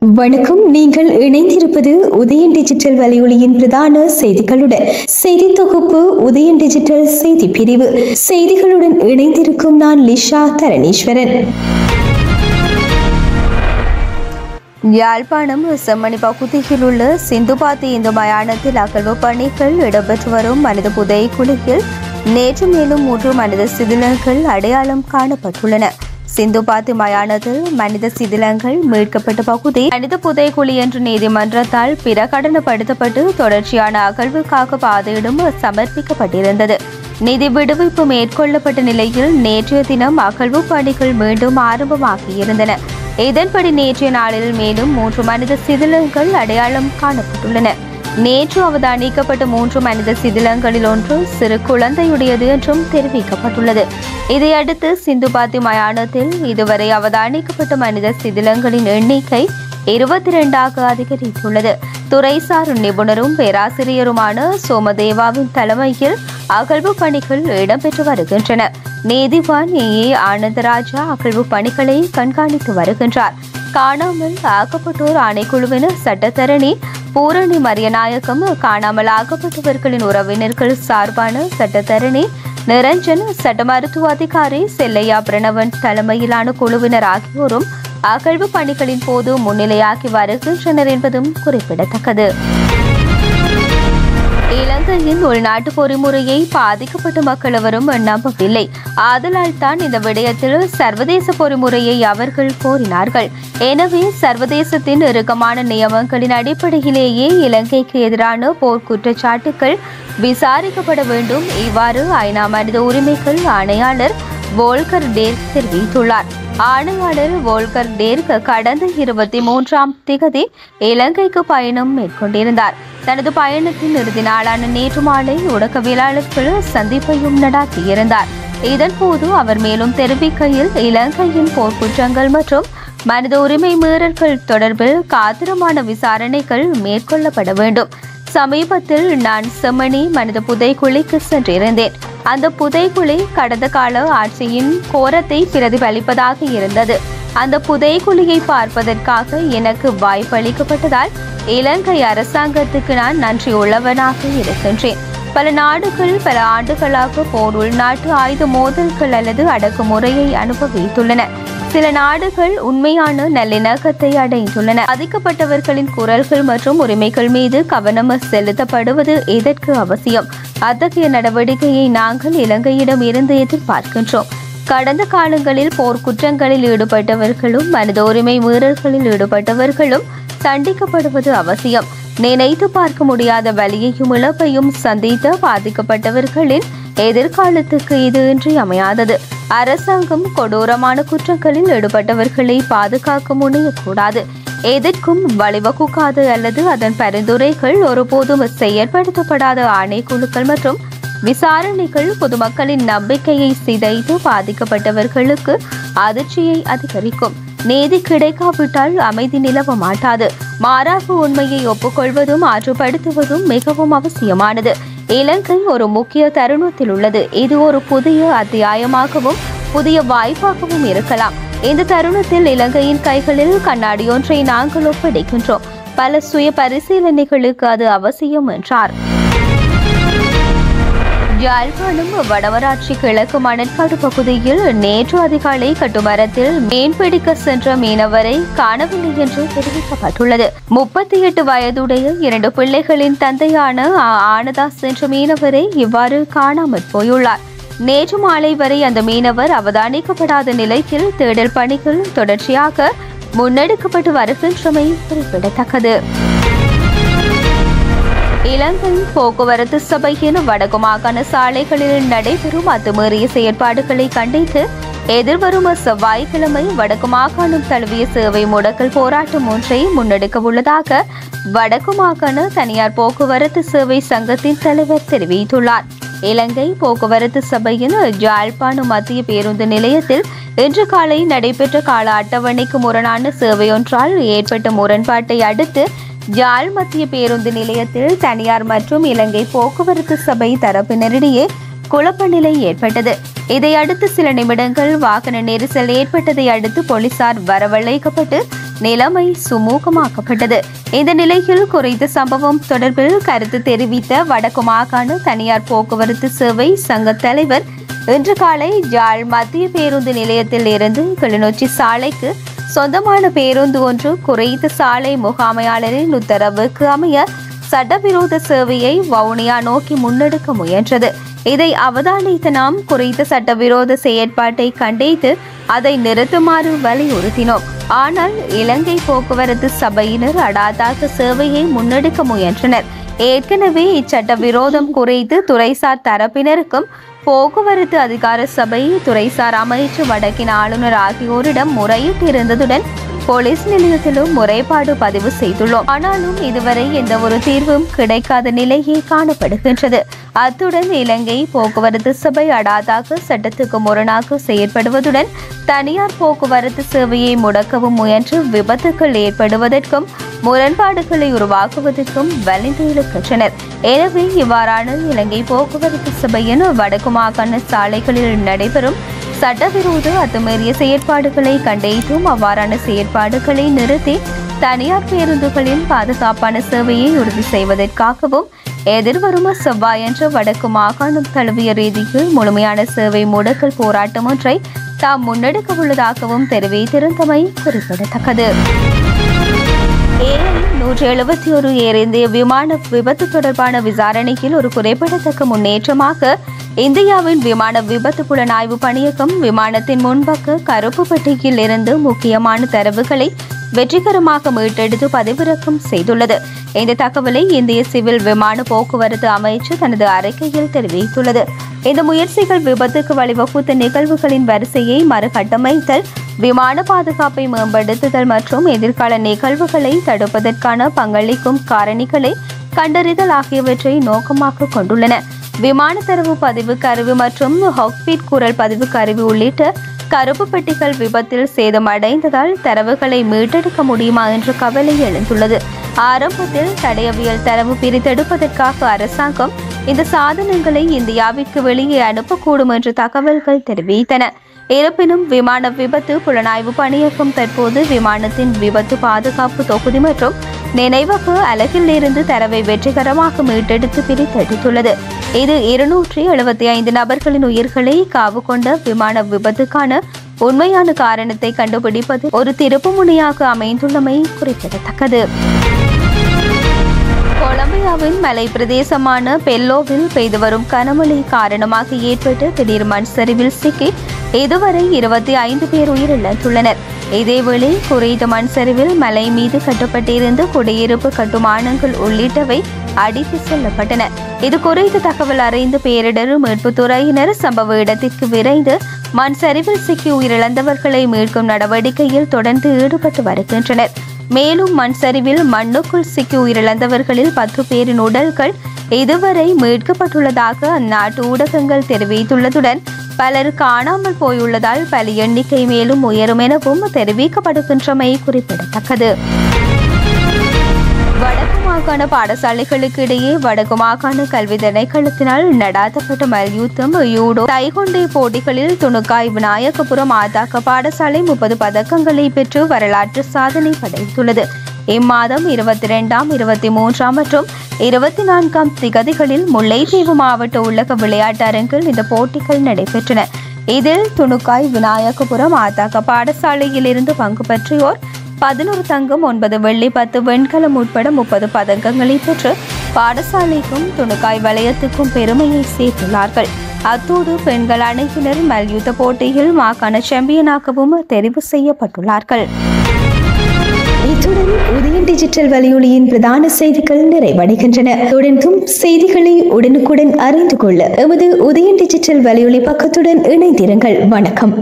வணக்கம். நீங்கள் இணைந்திருப்பது உதயன் டிஜிட்டல் வலையொலியின் பிரதான செய்திகளுடன். செய்தி தொகுப்பு உதயன் டிஜிட்டல் செய்தி பிரிவு. செய்திகளுடன் இணைந்திருக்கும் நான் லிஷா தரணீஸ்வரன். யாழ்ப்பாணம் செம்மணி பகுதியில் உள்ள சிந்துபாத்தி இந்து மயானத்தில் அகழ்வு பணிகள் இடம்பெற்று வரும் மனித புதைகுழியில் நேற்று மேலும் 3 மனித சிதிலங்கள் அடையாளம் காணப்பட்டுள்ளன. சிந்துபாத்தி மயானத்தில் மனித சிதிலங்கள் மீட்கப்பட்ட பகுதி மனித புதைகுழி என்று நீதிமன்றத்தால் பிரகடனப்படுத்தப்பட்டு தொடர்ச்சியான அகழ்வுக்காக பாதையிடும் சமர்ப்பிக்கப்பட்டிருந்தது. நிதி விடுவிப்பு மேற்கொள்ளப்பட்ட நிலையில் நேற்றைய தினம் அகழ்வு பணிகள் மீண்டும் ஆரம்பமாகியிருந்தன. இதன்படி நேற்றைய நாளில் மேலும் 3 மனித சிதிலங்கள் அடையாளம் காணப்பட்டுள்ளன. நேற்று அவதானிக்கப்பட்ட 3 மனித சிதிலங்களில் ஒன்று சிறு குழந்தையுடையது என்றும் தெரிவிக்கப்பட்டுள்ளது. இதையடுத்து சிந்துபாத்தி மயானத்தில் இதுவரை அவதானிக்கப்பட்ட மனித சிதிலங்களின் எண்ணிக்கை 22ஆக அதிகரித்துள்ளது. துறைசார் நிபுணரும் பேராசிரியருமான சோமதேவாவின் தலைமையில் அகழ்வு பணிகள் இடம்பெற்று வருகின்றன. நீதிவான் ஏ ஆனந்தராஜா அகழ்வு பணிகளை கண்காணித்து வருகின்றார். காணாமல் ஆக்கப்பட்டோர் ஆணைக்குழுவினர் சட்டத்தரணி பூரணி மரியநாயகம், காணாமல் ஆக்கப்பட்டவர்களின் உறவினர்கள் சார்பான சட்டத்தரணி நிரஞ்சன், சட்ட மருத்துவ அதிகாரி செல்லையா பிரணவன் தலைமையிலான குழுவினர் ஆகியோரும் அகழ்வு பணிகளின் போது முன்னிலையாகி வருகின்றனர் என்பதும் குறிப்பிடத்தக்கது. இலங்கையின் உள்நாட்டு பொறிமுறையை பாதிக்கப்பட்ட மக்கள் எவரும் நம்பவில்லை. ஆதலால் தான் இந்த விடயத்தில் சர்வதேச பொறிமுறையை அவர்கள் கோரினார்கள். எனவே சர்வதேசத்தின் இறுக்கமான நியமங்களின் அடிப்படையிலேயே இலங்கைக்கு எதிரான போர் குற்றச்சாட்டுகள் விசாரிக்கப்பட வேண்டும். இவ்வாறு ஐநா மனித உரிமைகள் ஆணையாளர் வோல்கர் டேர்க் தெரிவித்துள்ளார். ஆணையாளர் வோல்கர் டேர்க் கடந்த 23ஆம் திகதி இலங்கைக்கு பயணம் மேற்கொண்டிருந்தார். தனது பயணத்தின் இறுதி நாளான நேற்று மாலை ஊடகவியலாளர்கள் சந்திப்பையும் நடாத்தியிருந்தார். இதன்போது அவர் மேலும் தெரிவிக்கையில், இலங்கையின் போர்க்குற்றங்கள் மற்றும் மனித உரிமை மீறல்கள் தொடர்பில் காத்திரமான விசாரணைகள் மேற்கொள்ளப்பட வேண்டும். சமீபத்தில் நான் செம்மணி மனித புதைகுழிக்கு சென்றிருந்தேன். அந்த புதைகுழி கடந்த கால ஆட்சியின் கோரத்தை பிரதிபலிப்பதாக இருந்தது. அந்த புதைகுழியை பார்ப்பதற்காக எனக்கு வாய்ப்பளிக்கப்பட்டதால் இலங்கை அரசாங்கத்துக்கு நான் நன்றி உள்ளவனாக இருக்கின்றேன். பல நாடுகள் பல ஆண்டுகளாக போர், உள்நாட்டு ஆயுத மோதல்கள் அல்லது அடக்குமுறையை அனுபவித்துள்ளன. சில நாடுகள் உண்மையான நல்லிணக்கத்தை அடைந்துள்ளன. பாதிக்கப்பட்டவர்களின் குரல்கள் மற்றும் உரிமைகள் மீது கவனம் செலுத்தப்படுவது இதற்கு அவசியம். அத்தகைய நடவடிக்கையை நாங்கள் இலங்கையிடம் இருந்து எதிர்பார்க்கின்றோம். கடந்த காலங்களில் போர்க்குற்றங்களில் ஈடுபட்டவர்களும் மனித உரிமை மீறல்களில் ஈடுபட்டவர்களும் தண்டிக்கப்படுவது அவசியம். நினைத்து பார்க்க முடியாத வலியையும் இழப்பையும் சந்தித்த பாதிக்கப்பட்டவர்களின் எதிர்காலத்துக்கு இது இன்றியமையாதது. அரசாங்கம் கொடூரமான குற்றங்களில் ஈடுபட்டவர்களை பாதுகாக்க முனையக்கூடாது. எதற்கும் வழிவகுக்காது அல்லது அதன் பரிந்துரைகள் ஒருபோதும் செயற்படுத்தப்படாத ஆணைக்குழுக்கள் மற்றும் விசாரணைகள் பொதுமக்களின் நம்பிக்கையை சிதைத்து பாதிக்கப்பட்டவர்களுக்கு அதிர்ச்சியை அதிகரிக்கும். நீதி கிடைக்காவிட்டால் அமைதி நிலவ மாட்டாது. மாறாக உண்மையை ஒப்புக்கொள்வதும் ஆற்றுப்படுத்துவதும் மிகவும் அவசியமானது. இலங்கை ஒரு முக்கிய தருணத்தில் உள்ளது. இது ஒரு புதிய அத்தியாயமாகவும் புதிய வாய்ப்பாகவும் இருக்கலாம். இந்த தருணத்தில் இலங்கையின் கைகளில் கண்ணாடி ஒன்றை நாங்கள் ஒப்படைக்கின்றோம். பல சுய பரிசீலனைகளுக்கு அது அவசியம் என்றார். யாழ்ப்பாணம் வடமராட்சி கிழக்கு மணற்காடு பகுதியில் நேற்று அதிகாலை கட்டுமரத்தில் மீன்பிடிக்க சென்ற மீனவரை காணவில்லை என்று தெரிவிக்கப்பட்டுள்ளது. 38 வயதுடைய 2 பிள்ளைகளின் தந்தையான ஆனதாஸ் என்ற மீனவரை இவ்வாறு காணாமற் போயுள்ளார். நேற்று மாலை வரை அந்த மீனவர் அவதானிக்கப்படாத நிலையில் தேடல் பணிகள் தொடர்ச்சியாக முன்னெடுக்கப்பட்டு வருகின்றமை குறிப்பிடத்தக்கது. இலங்கை போக்குவரத்து சபையின் வடக்கு மாகாண சாலைகளில் நடைபெறும் அத்துமீறிய செயற்பாடுகளை கண்டித்து எதிர்வரும் செவ்வாய்க்கிழமை வடக்கு மாகாணம் தழுவிய சேவை முடக்கல் போராட்டம் ஒன்றை முன்னெடுக்க உள்ளதாக வடக்கு மாகாண தனியார் போக்குவரத்து சேவை சங்கத்தின் தலைவர் தெரிவித்துள்ளார். இலங்கை போக்குவரத்து சபையின் யாழ்ப்பாணம் மத்திய பேருந்து நிலையத்தில் இன்று காலை நடைபெற்ற கால அட்டவணைக்கு முரணான சேவையொன்றால் ஏற்பட்ட முரண்பாட்டை அடுத்து யாழ் மத்திய பேருந்து நிலையத்தில் தனியார் மற்றும் இலங்கை போக்குவரத்து சபை தரப்பினரிடையே குழப்ப நிலை ஏற்பட்டது. இதையடுத்து சில நிமிடங்கள் வாகன நெரிசல் ஏற்பட்டதை அடுத்து போலீசார் வரவழைக்கப்பட்டு நிலைமை சுமூகமாக்கப்பட்டது. இந்த நிலையில் குறித்த சம்பவம் தொடர்பில் கருத்து தெரிவித்த வடக்கு மாகாண தனியார் போக்குவரத்து சேவை சங்க தலைவர் இன்று காலை யாழ் மத்திய பேருந்து நிலையத்தில் இருந்து கிளிநொச்சி சாலைக்கு சொந்தமான பேருந்து ஒன்று குறித்த சாலை முகாமையாளரின் உத்தரவுக்கு அமைய சட்டவிரோத சேவையை வவுனியா நோக்கி முன்னெடுக்க முயன்றது. இதை அவதானித்த நாம் குறித்த சட்டவிரோத செயற்பாட்டை கண்டித்து அதை நிறுத்துமாறு வலியுறுத்தினோம். ஆனால் இலங்கை போக்குவரத்து சபையினர் அடாதாக சேவையை முன்னெடுக்க முயன்றனர். ஏற்கனவே இச்சட்டவிரோதம் குறித்து துறைசார் தரப்பினருக்கும் போக்குவரத்து அதிகார சபை, துறைசார் அமைச்சு, வடக்கின் ஆளுநர் ஆகியோரிடம் முறையிட்டிருந்ததுடன் போலீஸ் நிலையத்திலும் முறைப்பாடு பதிவு செய்துள்ளோம். ஆனாலும் இதுவரை எந்த ஒரு தீர்வும் கிடைக்காத நிலையே காணப்படுகின்றது. அத்துடன் இலங்கை போக்குவரத்து சபை அடாதாக சட்டத்துக்கு முரணாக செயற்படுவதுடன் தனியார் போக்குவரத்து சேவையை முடக்கவும் முயன்று விபத்துக்கள் ஏற்படுவதற்கும் முரண்பாடுகளை உருவாக்குவதற்கும் வலிந்து இழுக்கின்றனர். எனவே இவ்வாறான இலங்கை போக்குவரத்து சபையின் வடக்கு மாகாண சாலைகளில் நடைபெறும் சட்டவிரோத அத்துமீறிய செயற்பாடுகளை கண்டித்தும் அவ்வாறான செயற்பாடுகளை நிறுத்தி தனியார் பேருந்துகளின் பாதுகாப்பான சேவையை உறுதி செய்வதற்காகவும் எதிர்வரும் செவ்வாயன்று வடக்கு மாகாணம் தழுவிய ரீதியில் முழுமையான சேவை முடக்கல் போராட்டம் ஒன்றை தாம் முன்னெடுக்க உள்ளதாகவும் தெரிவித்திருந்தமை குறிப்பிடத்தக்கது. 171 ஏர் இந்திய விமான விபத்து தொடர்பான விசாரணையில் ஒரு குறிப்பிடத்தக்க முன்னேற்றமாக இந்தியாவின் விமான விபத்து புலனாய்வு பணியகம் விமானத்தின் முன்பக்க கருப்பு பெட்டியில் இருந்து முக்கியமான தரவுகளை வெற்றிகரமாக மீட்டெடுத்து பதிவிறக்கம் செய்துள்ளது. இந்த தகவலை இந்திய சிவில் விமான போக்குவரத்து அமைச்சு தனது அறிக்கையில் தெரிவித்துள்ளது. இந்த முயற்சிகள் விபத்துக்கு வழிவகுத்த நிகழ்வுகளின் வரிசையை மறுகட்டமைத்தல், விமான பாதுகாப்பை மேம்படுத்துதல் மற்றும் எதிர்கால நிகழ்வுகளை தடுப்பதற்கான பங்களிக்கும் காரணிகளை கண்டறிதல் ஆகியவற்றை நோக்கமாக கொண்டுள்ளன. விமான தரவு பதிவு கருவி மற்றும் ஹாக்பீட் குரல் பதிவு கருவி உள்ளிட்ட கருப்பு பெட்டிகள் விபத்தில் சேதமடைந்ததால் தரவுகளை மீட்டெடுக்க முடியுமா என்ற கவலை எழுந்துள்ளது. ஆரம்பத்தில் தடயவியல் தரவு பிரித்தெடுப்பதற்காக அரசாங்கம் இந்த சாதனங்களை இந்தியாவிற்கு வெளியே அனுப்பக்கூடும் என்று தகவல்கள் தெரிவித்தன. இருப்பினும் விமான விபத்து புலனாய்வு பணியகம் தற்போது விமானத்தின் விபத்து பாதுகாப்பு தொகுதி மற்றும் நினைவக அலகில் இருந்து தரவை வெற்றிகரமாக மீட்டெடுத்து பிரித்தெடுத்துள்ளது. இது 275 நபர்களின் உயிர்களை காவு கொண்ட விமான விபத்துக்கான உண்மையான காரணத்தை கண்டுபிடிப்பது ஒரு திருப்புமுனையாக அமைந்துள்ளமை குறிப்பிடத்தக்கது. கொலம்பியாவின் மலை பிரதேசமான பெல்லோவில் பெய்து வரும் கனமழை காரணமாக ஏற்பட்ட திடீர் மண் சரிவில் சிக்கி இதுவரை 25 பேர் உயிரிழந்துள்ளனர். இதேவேளை குறித்த மண் சரிவில் மலை மீது கட்டப்பட்டிருந்த குடியிருப்பு கட்டுமானங்கள் உள்ளிட்டவை அடித்து செல்லப்பட்டன. இது குறித்த தகவல் அறிந்து பேரிடர் மீட்புத் துறையினர் சம்பவ இடத்திற்கு விரைந்து மண் சரிவில் சிக்கி உயிரிழந்தவர்களை மீட்கும் நடவடிக்கையில் தொடர்ந்து ஈடுபட்டு வருகின்றனர். மேலும் மண் சரிவில் மண்ணுக்குள் சிக்கி உயிரிழந்தவர்களில் 10 பேரின் உடல்கள் இதுவரை மீட்கப்பட்டுள்ளதாக அந்நாட்டு ஊடகங்கள் தெரிவித்துள்ளதுடன் பலர் காணாமல் போயுள்ளதால் பலி எண்ணிக்கை மேலும் உயரும் எனவும் தெரிவிக்கப்படுகின்றமை குறிப்பிடத்தக்கது. வடக்கு மாகாண பாடசாலைகளுக்கு இடையே வடக்கு மாகாண கல்வி திணைக்களத்தினால் நடாத்தப்பட்ட மல்யுத்தம், யூடோ, தைகொண்டே போட்டிகளில் துணுக்காய் விநாயகபுரம் ஆதாக்க பாடசாலை 30 பதக்கங்களை பெற்று வரலாற்று சாதனை படைத்துள்ளது. இம்மாதம் 22ஆம், 23ஆம் மற்றும் 24ஆம் திகதிகளில் முல்லைத்தீவு மாவட்ட உள்ளக விளையாட்டு அரங்கில் இந்த போட்டிகள் நடைபெற்றன. இதில் துணுக்காய் விநாயகபுரம் ஆதாக்க பாடசாலையில் இருந்து பங்கு பெற்றியோர் 11 தங்கம், 9 வெள்ளி, 10 வெண்கலம் உட்பட 30 பதக்கங்களை பெற்று பாடசாலைக்கும் துணுக்காய் வலயத்துக்கும் பெருமையை சேர்த்துள்ளார்கள். அத்தோடு பெண்கள் அணியினர் மல்யுத்த போட்டியில் மாகாண சாம்பியனாகவும் தெரிவு செய்யப்பட்டுள்ளார்கள். இத்துடன் உதயன் டிஜிட்டல் வலையொலியின் பிரதான செய்திகள் நிறைவடைகின்றன. தொடர்ந்தும் செய்திகளை உடனுக்குடன் அறிந்து கொள்ள எமது உதயன் டிஜிட்டல் வலையொலி பக்கத்துடன் இணைந்திருங்கள். வணக்கம்.